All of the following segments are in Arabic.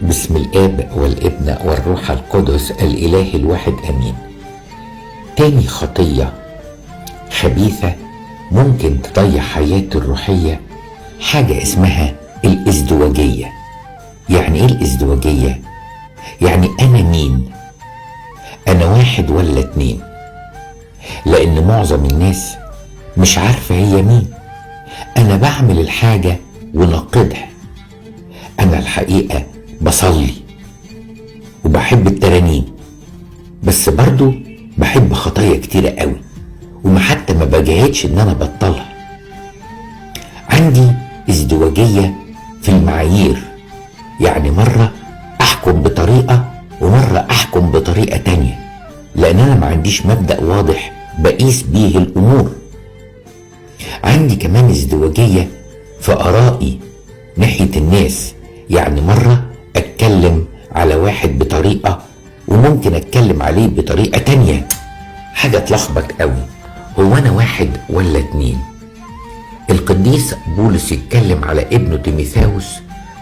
بسم الآب والابن والروح القدس الإله الواحد أمين. تاني خطية خبيثة ممكن تضيع حياتي الروحية حاجة اسمها الازدواجية. يعني ايه الازدواجية؟ يعني أنا مين؟ أنا واحد ولا اتنين؟ لأن معظم الناس مش عارفة هي مين. أنا بعمل الحاجة ونقدها. أنا الحقيقة بصلي وبحب الترانيم، بس برضو بحب خطايا كتيرة قوي حتى ما بجاهدش ان انا بطلها. عندي ازدواجية في المعايير، يعني مرة احكم بطريقة ومرة احكم بطريقة تانية، لان انا ما عنديش مبدأ واضح بقيس بيه الامور. عندي كمان ازدواجية في ارائي ناحية الناس، يعني مرة اتكلم على واحد بطريقة وممكن اتكلم عليه بطريقة تانية. حاجة تلخبط قوي. هو انا واحد ولا اتنين؟ القديس بولس يتكلم على ابنه تيموثاوس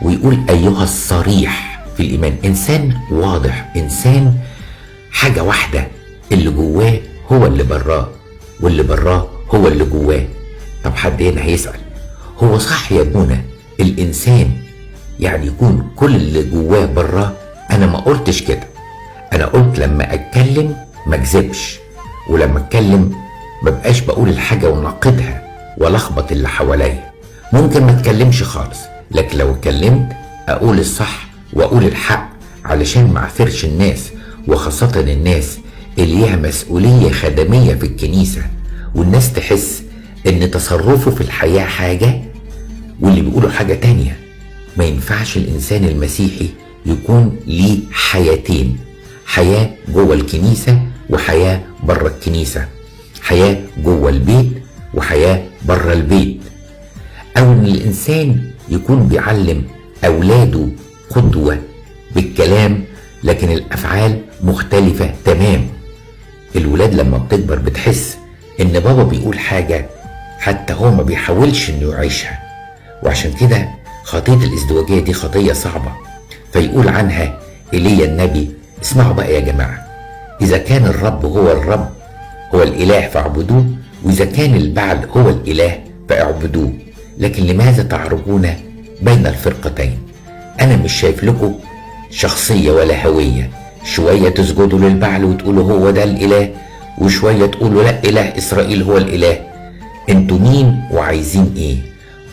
ويقول ايها الصريح في الايمان، انسان واضح، انسان حاجة واحدة، اللي جواه هو اللي براه واللي براه هو اللي جواه. طب حد هنا هيسأل، هو صح يا ابونا الانسان يعني يكون كل اللي جواه براه؟ انا ما قلتش كده. انا قلت لما اتكلم ما اكذبش، ولما اتكلم ما بقاش بقول الحاجة ونقدها ولخبط اللي حواليا. ممكن ما اتكلمش خالص، لكن لو اتكلمت اقول الصح واقول الحق علشان ما اعثرش الناس، وخاصة الناس اللي ليها مسؤولية خدمية في الكنيسة، والناس تحس ان تصرفه في الحياة حاجة واللي بيقولوا حاجة تانية. ما ينفعش الانسان المسيحي يكون ليه حياتين، حياة جوه الكنيسة وحياة بره الكنيسة، حياة جوه البيت وحياة بره البيت. او ان الانسان يكون بيعلم اولاده قدوة بالكلام لكن الافعال مختلفة تمام. الولاد لما بتكبر بتحس ان بابا بيقول حاجة حتى هو ما بيحاولش انه يعيشها، وعشان كده خطية الازدواجية دي خطية صعبة. فيقول عنها ايليا النبي، اسمعوا بقى يا جماعة، اذا كان الرب هو الرب هو الاله فاعبدوه، واذا كان البعل هو الاله فاعبدوه، لكن لماذا تعرجون بين الفرقتين؟ انا مش شايف لكم شخصية ولا هوية. شوية تسجدوا للبعل وتقولوا هو ده الاله، وشوية تقولوا لا اله اسرائيل هو الاله. انتوا مين وعايزين ايه؟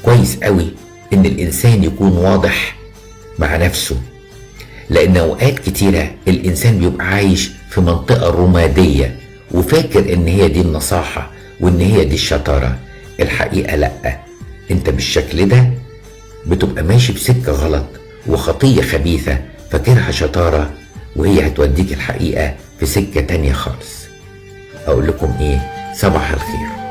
كويس قوي ان الانسان يكون واضح مع نفسه، لان اوقات كتيرة الانسان بيبقى عايش في منطقة رمادية وفاكر ان هي دي النصاحة وان هي دي الشطارة. الحقيقة لا، انت بالشكل ده بتبقى ماشي بسكة غلط وخطية خبيثة فاكرها شطارة، وهي هتوديك الحقيقة في سكة تانية خالص. اقول لكم ايه؟ صباح الخير.